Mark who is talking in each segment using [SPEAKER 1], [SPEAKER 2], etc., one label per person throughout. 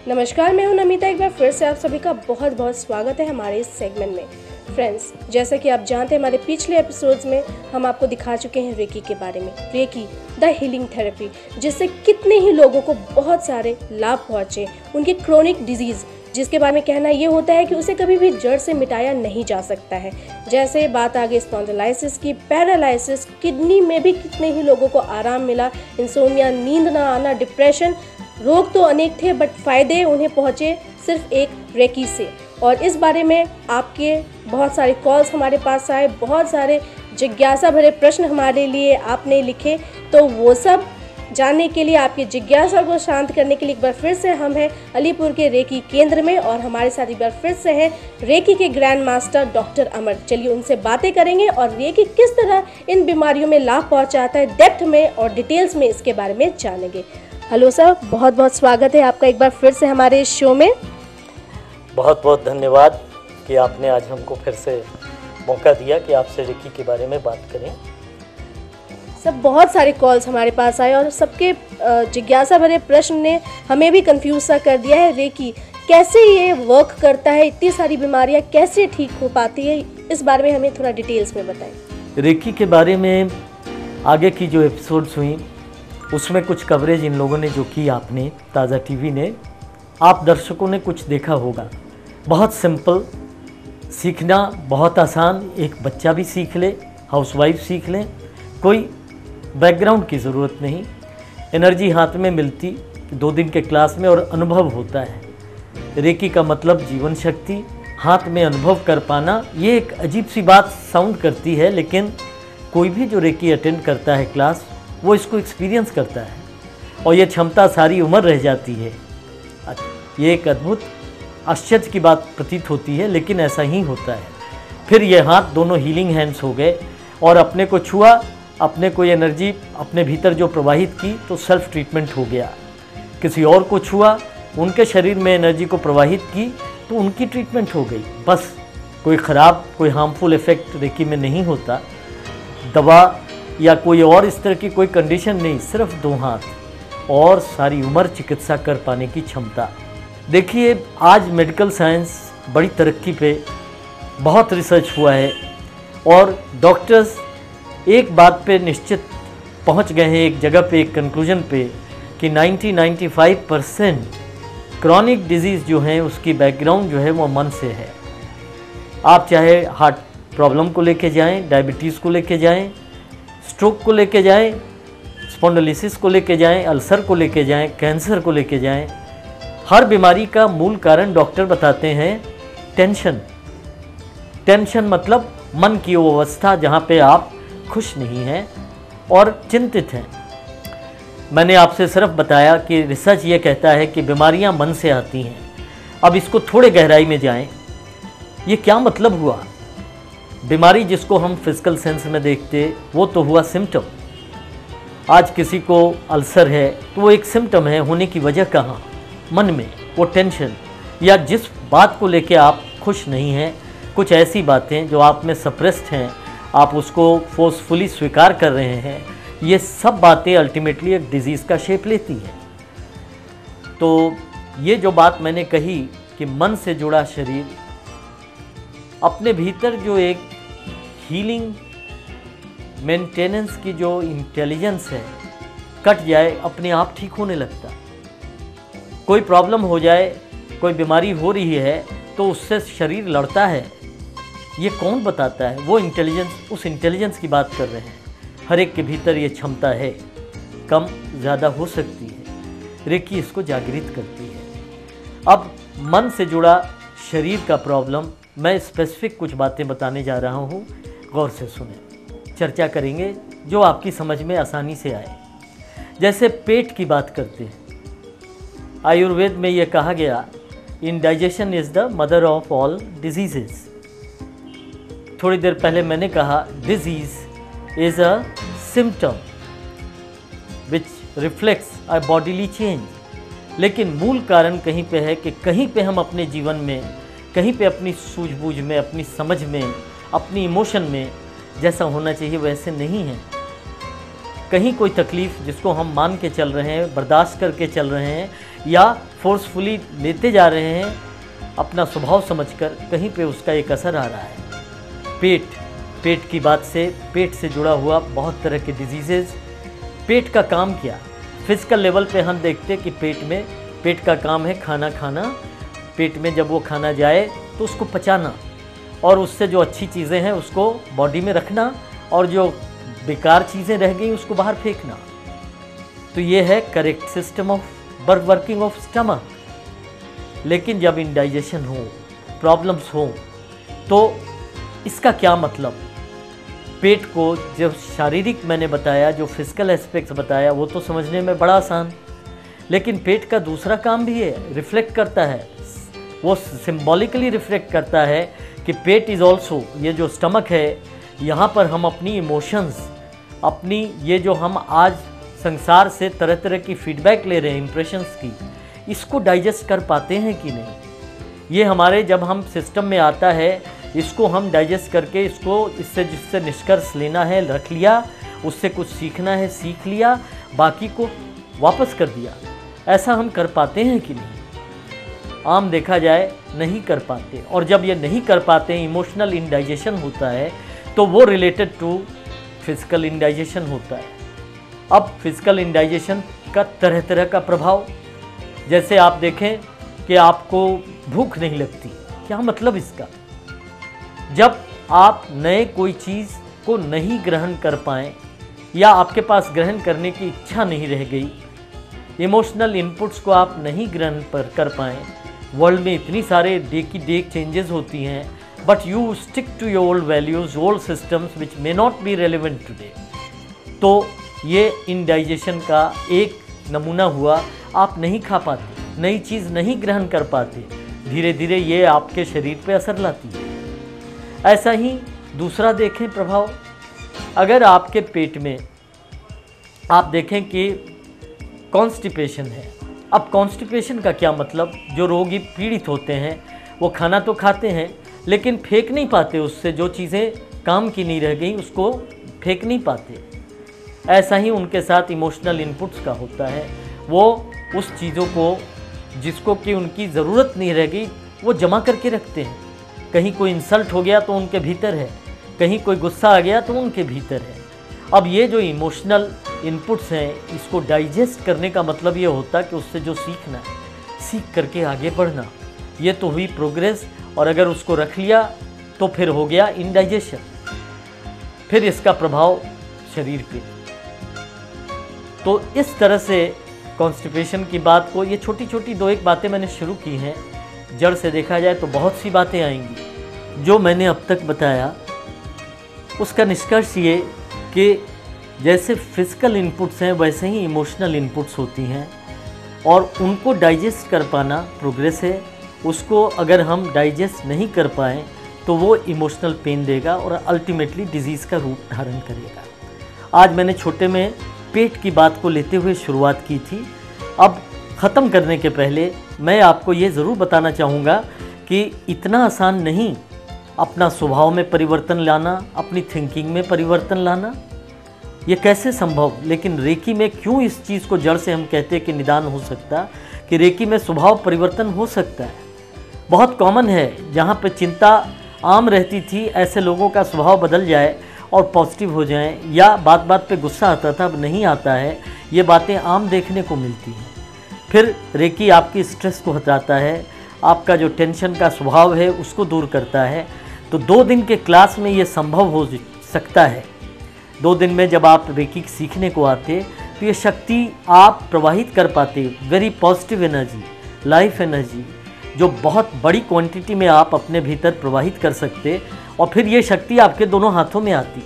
[SPEAKER 1] नमस्कार, मैं हूं नमिता। एक बार फिर से आप सभी का बहुत बहुत स्वागत है हमारे इस सेगमेंट में। फ्रेंड्स, जैसा कि आप जानते हैं, हमारे पिछले एपिसोड्स में हम आपको दिखा चुके हैं रेकी के बारे में। रेकी द हीलिंग थेरेपी, जिससे कितने ही लोगों को बहुत सारे लाभ पहुंचे। उनकी क्रोनिक डिजीज़, जिसके बारे में कहना ये होता है कि उसे कभी भी जड़ से मिटाया नहीं जा सकता है। जैसे बात आ गई स्पॉन्डिलाइसिस की, पैरालाइसिस, किडनी में भी कितने ही लोगों को आराम मिला। इंसोमिया, नींद ना आना, डिप्रेशन, रोग तो अनेक थे बट फायदे उन्हें पहुँचे सिर्फ एक रेकी से। और इस बारे में आपके बहुत सारे कॉल्स हमारे पास आए, बहुत सारे जिज्ञासा भरे प्रश्न हमारे लिए आपने लिखे। तो वो सब जानने के लिए, आपकी जिज्ञासा को शांत करने के लिए एक बार फिर से हम हैं अलीपुर के रेकी केंद्र में, और हमारे साथ एक बार फिर से हैं रेकी के ग्रैंड मास्टर डॉक्टर अमर। चलिए उनसे बातें करेंगे और रेकी किस तरह इन बीमारियों में लाभ पहुंचाता है, डेप्थ में और डिटेल्स में इसके बारे में जानेंगे। हेलो सर, बहुत बहुत स्वागत है आपका एक बार फिर से हमारे इस शो में।
[SPEAKER 2] बहुत बहुत धन्यवाद कि आपने आज हमको फिर से मौका दिया कि आपसे रेकी के बारे में बात करें।
[SPEAKER 1] सब बहुत सारे कॉल्स हमारे पास आए और सबके जिज्ञासा भरे प्रश्न ने हमें भी कंफ्यूज सा कर दिया है। रेकी कैसे ये वर्क करता है, इतनी सारी बीमारियां कैसे ठीक हो पाती है, इस बारे में हमें थोड़ा डिटेल्स में बताएं।
[SPEAKER 2] रेकी के बारे में आगे की जो एपिसोड्स हुई उसमें कुछ कवरेज इन लोगों ने जो की, आपने ताज़ा टीवी ने, आप दर्शकों ने कुछ देखा होगा। बहुत सिंपल, सीखना बहुत आसान, एक बच्चा भी सीख ले, हाउसवाइफ सीख लें, कोई बैकग्राउंड की ज़रूरत नहीं। एनर्जी हाथ में मिलती 2 दिन के क्लास में और अनुभव होता है। रेकी का मतलब जीवन शक्ति, हाथ में अनुभव कर पाना। ये एक अजीब सी बात साउंड करती है, लेकिन कोई भी जो रेकी अटेंड करता है क्लास, वो इसको एक्सपीरियंस करता है और ये क्षमता सारी उम्र रह जाती है। ये एक अद्भुत आश्चर्य की बात प्रतीत होती है, लेकिन ऐसा ही होता है। फिर ये हाथ दोनों हीलिंग हैंड्स हो गए और अपने को छुआ, अपने कोई एनर्जी अपने भीतर जो प्रवाहित की तो सेल्फ ट्रीटमेंट हो गया। किसी और को छुआ, उनके शरीर में एनर्जी को प्रवाहित की तो उनकी ट्रीटमेंट हो गई। बस कोई ख़राब, कोई हार्मफुल इफ़ेक्ट रेकी में नहीं होता, दवा या कोई और इस तरह की कोई कंडीशन नहीं, सिर्फ 2 हाथ और सारी उम्र चिकित्सा कर पाने की क्षमता। देखिए, आज मेडिकल साइंस बड़ी तरक्की पे, बहुत रिसर्च हुआ है और डॉक्टर्स एक बात पे निश्चित पहुंच गए हैं, एक जगह पे, एक कंक्लूजन पे, कि 90-95% क्रॉनिक डिजीज़ जो है उसकी बैकग्राउंड जो है वो मन से है। आप चाहे हार्ट प्रॉब्लम को लेके जाएं, डायबिटीज़ को लेके जाएं, स्ट्रोक को लेके जाएं, स्पॉन्डिलोसिस को लेके जाएं, अल्सर को लेके जाएं, कैंसर को लेके जाएं, हर बीमारी का मूल कारण डॉक्टर बताते हैं टेंशन। टेंशन मतलब मन की वो अवस्था जहाँ पे आप खुश नहीं हैं और चिंतित हैं। मैंने आपसे सिर्फ बताया कि रिसर्च ये कहता है कि बीमारियाँ मन से आती हैं। अब इसको थोड़े गहराई में जाएं, ये क्या मतलब हुआ? बीमारी जिसको हम फिजिकल सेंस में देखते, वो तो हुआ सिम्टम। आज किसी को अल्सर है तो वो एक सिम्टम है, होने की वजह कहाँ? मन में वो टेंशन, या जिस बात को लेके आप खुश नहीं हैं, कुछ ऐसी बातें जो आप में सप्रेस्ड हैं, आप उसको फोर्सफुली स्वीकार कर रहे हैं, ये सब बातें अल्टीमेटली एक डिजीज़ का शेप लेती है। तो ये जो बात मैंने कही कि मन से जुड़ा शरीर, अपने भीतर जो एक हीलिंग मेंटेनेंस की जो इंटेलिजेंस है कट जाए, अपने आप ठीक होने लगता। कोई प्रॉब्लम हो जाए, कोई बीमारी हो रही है तो उससे शरीर लड़ता है। ये कौन बताता है? वो इंटेलिजेंस, उस इंटेलिजेंस की बात कर रहे हैं। हर एक के भीतर ये क्षमता है, कम ज़्यादा हो सकती है। रेकी इसको जागृत करती है। अब मन से जुड़ा शरीर का प्रॉब्लम, मैं स्पेसिफिक कुछ बातें बताने जा रहा हूँ, गौर से सुने। चर्चा करेंगे जो आपकी समझ में आसानी से आए। जैसे पेट की बात करते हैं, आयुर्वेद में ये कहा गया, indigestion is the mother of all diseases. थोड़ी देर पहले मैंने कहा disease is a symptom which reflects a bodily change. लेकिन मूल कारण कहीं पे है कि कहीं पे हम अपने जीवन में, कहीं पे अपनी सूझबूझ में, अपनी समझ में, अपनी इमोशन में जैसा होना चाहिए वैसे नहीं है। कहीं कोई तकलीफ़ जिसको हम मान के चल रहे हैं, बर्दाश्त करके चल रहे हैं या फोर्सफुली लेते जा रहे हैं अपना स्वभाव समझकर, कहीं पे उसका एक असर आ रहा है। पेट की बात से, पेट से जुड़ा हुआ बहुत तरह के डिजीज़ेज़। पेट का काम क्या? फिजिकल लेवल पे हम देखते कि पेट का काम है खाना खाना। पेट में जब वो खाना जाए तो उसको पचाना और उससे जो अच्छी चीज़ें हैं उसको बॉडी में रखना और जो बेकार चीज़ें रह गई उसको बाहर फेंकना। तो ये है correct system of working of stomach. लेकिन जब इंडाइजेशन हो, प्रॉब्लम्स हो, तो इसका क्या मतलब? पेट को जब शारीरिक मैंने बताया, जो फिजिकल एस्पेक्ट्स बताया, वो तो समझने में बड़ा आसान, लेकिन पेट का दूसरा काम भी है, रिफ्लेक्ट करता है, वो सिंबॉलिकली रिफ्लेक्ट करता है कि पेट इज़ ऑल्सो, ये जो स्टमक है, यहाँ पर हम अपनी इमोशंस, अपनी ये जो हम आज संसार से तरह तरह की फीडबैक ले रहे हैं इंप्रेशंस की, इसको डाइजेस्ट कर पाते हैं कि नहीं। ये हमारे जब हम सिस्टम में आता है, इसको हम डाइजेस्ट करके इसको जिससे निष्कर्ष लेना है रख लिया, उससे कुछ सीखना है सीख लिया, बाकी को वापस कर दिया। ऐसा हम कर पाते हैं कि नहीं? आम देखा जाए नहीं कर पाते। और जब ये नहीं कर पाते, इमोशनल इंडाइजेशन होता है, तो वो रिलेटेड टू फिजिकल इंडाइजेशन होता है। अब फिजिकल इंडाइजेशन का तरह तरह का प्रभाव, जैसे आप देखें कि आपको भूख नहीं लगती, क्या मतलब इसका? जब आप नए कोई चीज़ को नहीं ग्रहण कर पाएँ या आपके पास ग्रहण करने की इच्छा नहीं रह गई, इमोशनल इनपुट्स को आप नहीं ग्रहण कर पाएँ। वर्ल्ड में इतनी सारे डे की डे चेंजेस होती हैं, but you stick to your old values, old systems which may not be relevant today. तो ये इंडाइजेशन का एक नमूना हुआ। आप नहीं खा पाते, नई चीज़ नहीं ग्रहण कर पाते, धीरे धीरे ये आपके शरीर पे असर लाती है। ऐसा ही दूसरा देखें प्रभाव, अगर आपके पेट में आप देखें कि कॉन्स्टिपेशन है। अब कॉन्स्टिपेशन का क्या मतलब? जो रोगी पीड़ित होते हैं वो खाना तो खाते हैं लेकिन फेंक नहीं पाते, उससे जो चीज़ें काम की नहीं रह गई उसको फेंक नहीं पाते। ऐसा ही उनके साथ इमोशनल इनपुट्स का होता है। वो उस चीज़ों को जिसको कि उनकी ज़रूरत नहीं रह गई वो जमा करके रखते हैं। कहीं कोई इंसल्ट हो गया तो उनके भीतर है, कहीं कोई गुस्सा आ गया तो उनके भीतर है। अब ये जो इमोशनल इनपुट्स हैं, इसको डाइजेस्ट करने का मतलब ये होता है कि उससे जो सीखना है, सीख करके आगे बढ़ना। ये तो हुई प्रोग्रेस। और अगर उसको रख लिया तो फिर हो गया इंडाइजेशन, फिर इसका प्रभाव शरीर पे। तो इस तरह से कॉन्स्टिपेशन की बात को, ये छोटी छोटी दो एक बातें मैंने शुरू की हैं, जड़ से देखा जाए तो बहुत सी बातें आएंगी। जो मैंने अब तक बताया उसका निष्कर्ष ये कि जैसे फिजिकल इनपुट्स हैं वैसे ही इमोशनल इनपुट्स होती हैं और उनको डाइजेस्ट कर पाना प्रोग्रेस है। उसको अगर हम डाइजेस्ट नहीं कर पाएँ तो वो इमोशनल पेन देगा और अल्टीमेटली डिजीज़ का रूप धारण करेगा। आज मैंने छोटे में पेट की बात को लेते हुए शुरुआत की थी। अब ख़त्म करने के पहले मैं आपको ये ज़रूर बताना चाहूँगा कि इतना आसान नहीं अपना स्वभाव में परिवर्तन लाना, अपनी थिंकिंग में परिवर्तन लाना। ये कैसे संभव? लेकिन रेकी में क्यों इस चीज़ को जड़ से हम कहते हैं कि निदान हो सकता, कि रेकी में स्वभाव परिवर्तन हो सकता है। बहुत कॉमन है, जहाँ पे चिंता आम रहती थी ऐसे लोगों का स्वभाव बदल जाए और पॉजिटिव हो जाएं, या बात बात पे गुस्सा आता था अब नहीं आता है, ये बातें आम देखने को मिलती हैं। फिर रेकी आपकी स्ट्रेस को हटाता है, आपका जो टेंशन का स्वभाव है उसको दूर करता है। तो 2 दिन के क्लास में ये संभव हो सकता है। 2 दिन में जब आप रेकी सीखने को आते तो ये शक्ति आप प्रवाहित कर पाते, very positive energy, life energy, जो बहुत बड़ी क्वांटिटी में आप अपने भीतर प्रवाहित कर सकते। और फिर ये शक्ति आपके दोनों हाथों में आती,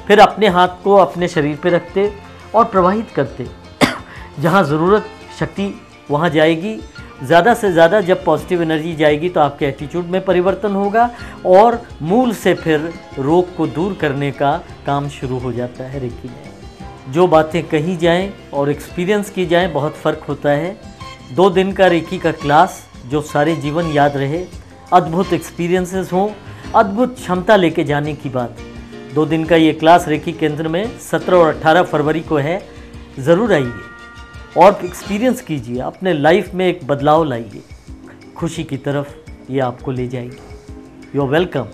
[SPEAKER 2] फिर अपने हाथ को अपने शरीर पे रखते और प्रवाहित करते। जहाँ ज़रूरत शक्ति वहाँ जाएगी। ज़्यादा से ज़्यादा जब पॉजिटिव एनर्जी जाएगी तो आपके एटीट्यूड में परिवर्तन होगा और मूल से फिर रोग को दूर करने का काम शुरू हो जाता है रेकी में। जो बातें कही जाएं और एक्सपीरियंस की जाएं बहुत फ़र्क होता है। 2 दिन का रेकी का क्लास जो सारे जीवन याद रहे, अद्भुत एक्सपीरियंसेस हों, अद्भुत क्षमता लेके जाने की बात। 2 दिन का ये क्लास रेकी केंद्र में 17 और 18 फरवरी को है। ज़रूर आइए और एक्सपीरियंस कीजिए, अपने लाइफ में एक बदलाव लाइए, खुशी की तरफ ये आपको ले जाएगी। You are welcome.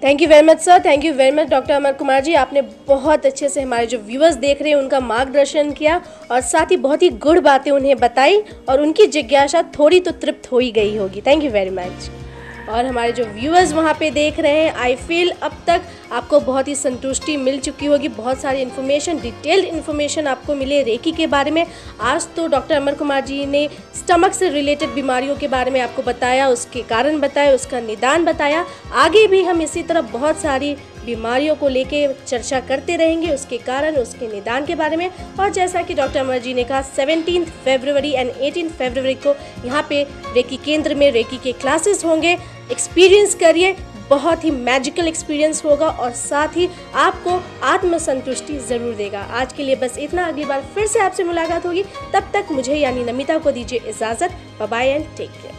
[SPEAKER 1] Thank you very much sir, thank you very much doctor Amar Kumar ji. आपने बहुत अच्छे से हमारे जो व्यूअर्स देख रहे हैं उनका मार्गदर्शन किया और साथ ही बहुत ही गुड बातें उन्हें बताई और उनकी जिज्ञासा थोड़ी तो तृप्त हो ही गई होगी। Thank you very much. और हमारे जो व्यूअर्स वहाँ पे देख रहे हैं, आई फील अब तक आपको बहुत ही संतुष्टि मिल चुकी होगी। बहुत सारी इन्फॉर्मेशन, डिटेल्ड इन्फॉर्मेशन आपको मिले रेकी के बारे में। आज तो डॉक्टर अमर कुमार जी ने स्टमक से रिलेटेड बीमारियों के बारे में आपको बताया, उसके कारण बताया, उसका निदान बताया। आगे भी हम इसी तरह बहुत सारी बीमारियों को लेके चर्चा करते रहेंगे, उसके कारण, उसके निदान के बारे में। और जैसा कि डॉक्टर अमर जी ने कहा, 17 फरवरी एंड 18 फरवरी को यहाँ पे रेकी केंद्र में रेकी के क्लासेस होंगे। एक्सपीरियंस करिए, बहुत ही मैजिकल एक्सपीरियंस होगा और साथ ही आपको आत्मसंतुष्टि ज़रूर देगा। आज के लिए बस इतना, अगली बार फिर से आपसे मुलाकात होगी। तब तक मुझे यानी नमिता को दीजिए इजाज़त। Bye bye and take care.